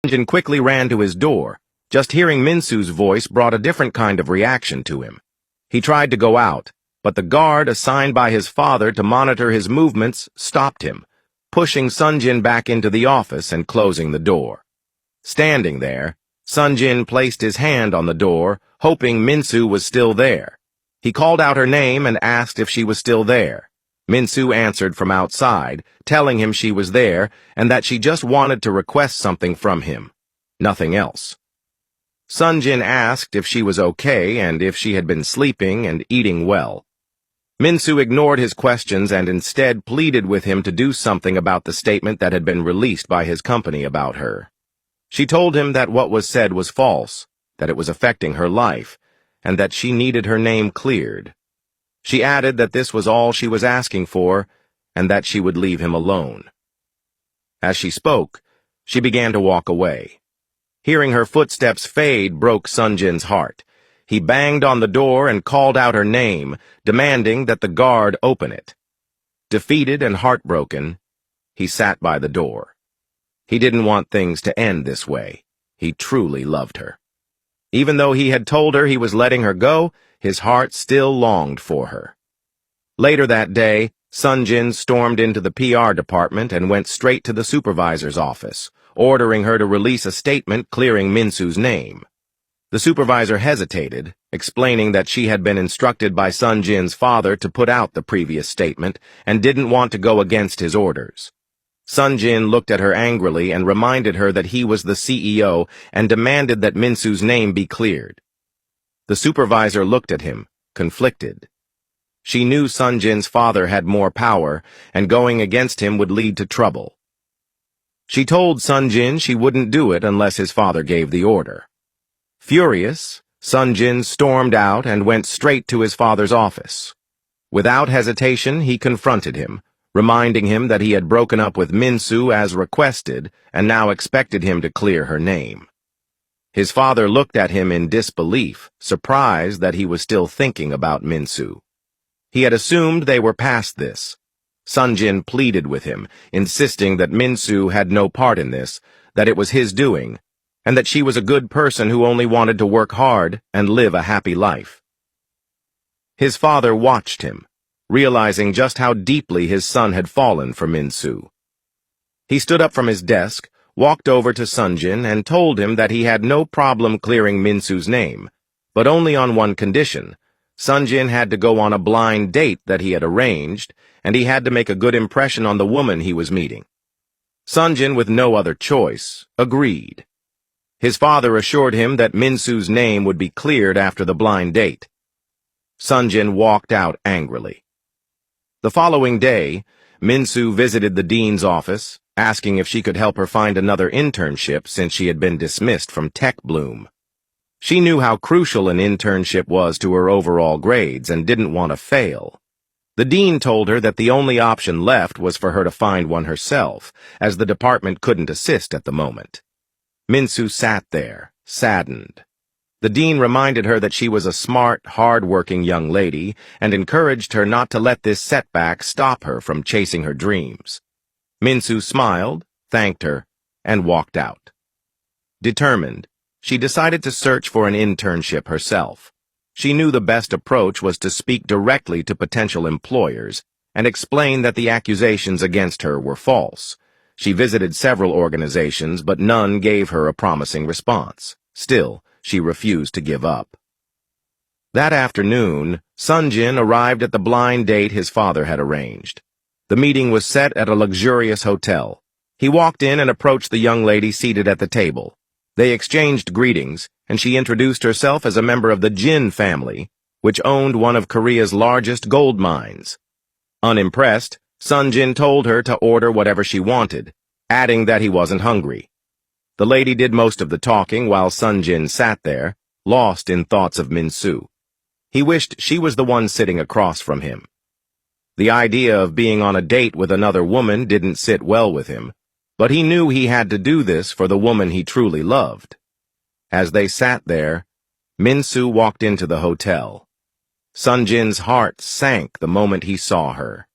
Jin quickly ran to his door. Just hearing Minsu's voice brought a different kind of reaction to him. He tried to go out, but the guard assigned by his father to monitor his movements stopped him, pushing Sunjin back into the office and closing the door. Standing there, Sunjin placed his hand on the door, hoping Minsu was still there. He called out her name and asked if she was still there. Minsu answered from outside, telling him she was there and that she just wanted to request something from him. Nothing else. Sunjin asked if she was okay and if she had been sleeping and eating well. Minsu ignored his questions and instead pleaded with him to do something about the statement that had been released by his company about her. She told him that what was said was false, that it was affecting her life, and that she needed her name cleared. She added that this was all she was asking for, and that she would leave him alone. As she spoke, she began to walk away. Hearing her footsteps fade broke Sunjin's heart. He banged on the door and called out her name, demanding that the guard open it. Defeated and heartbroken, he sat by the door. He didn't want things to end this way. He truly loved her. Even though he had told her he was letting her go, his heart still longed for her. Later that day, Sunjin stormed into the PR department and went straight to the supervisor's office, ordering her to release a statement clearing Minsu's name. The supervisor hesitated, explaining that she had been instructed by Sunjin's father to put out the previous statement and didn't want to go against his orders. Sunjin looked at her angrily and reminded her that he was the CEO and demanded that Minsu's name be cleared. The supervisor looked at him, conflicted. She knew Sunjin's father had more power, and going against him would lead to trouble. She told Sunjin she wouldn't do it unless his father gave the order. Furious, Sunjin stormed out and went straight to his father's office. Without hesitation, he confronted him, reminding him that he had broken up with Minsu as requested and now expected him to clear her name. His father looked at him in disbelief, surprised that he was still thinking about Minsu. He had assumed they were past this. Sunjin pleaded with him, insisting that Minsu had no part in this, that it was his doing, and that she was a good person who only wanted to work hard and live a happy life. His father watched him, realizing just how deeply his son had fallen for Minsu. He stood up from his desk, walked over to Sunjin, and told him that he had no problem clearing Minsu's name, but only on one condition. Sunjin had to go on a blind date that he had arranged, and he had to make a good impression on the woman he was meeting. Sunjin, with no other choice, agreed. His father assured him that Minsu's name would be cleared after the blind date. Sunjin walked out angrily. The following day, Minsu visited the dean's office, asking if she could help her find another internship since she had been dismissed from Tech Bloom. She knew how crucial an internship was to her overall grades and didn't want to fail. The dean told her that the only option left was for her to find one herself, as the department couldn't assist at the moment. Minsu sat there, saddened. The dean reminded her that she was a smart, hard-working young lady and encouraged her not to let this setback stop her from chasing her dreams. Minsu smiled, thanked her, and walked out. Determined, she decided to search for an internship herself. She knew the best approach was to speak directly to potential employers and explain that the accusations against her were false. She visited several organizations, but none gave her a promising response. Still, she refused to give up. That afternoon, Sunjin arrived at the blind date his father had arranged. The meeting was set at a luxurious hotel. He walked in and approached the young lady seated at the table. They exchanged greetings, and she introduced herself as a member of the Jin family, which owned one of Korea's largest gold mines. Unimpressed, Sunjin told her to order whatever she wanted, adding that he wasn't hungry. The lady did most of the talking while Sunjin sat there, lost in thoughts of Minsu. He wished she was the one sitting across from him. The idea of being on a date with another woman didn't sit well with him, but he knew he had to do this for the woman he truly loved. As they sat there, Minsu walked into the hotel. Sunjin's heart sank the moment he saw her.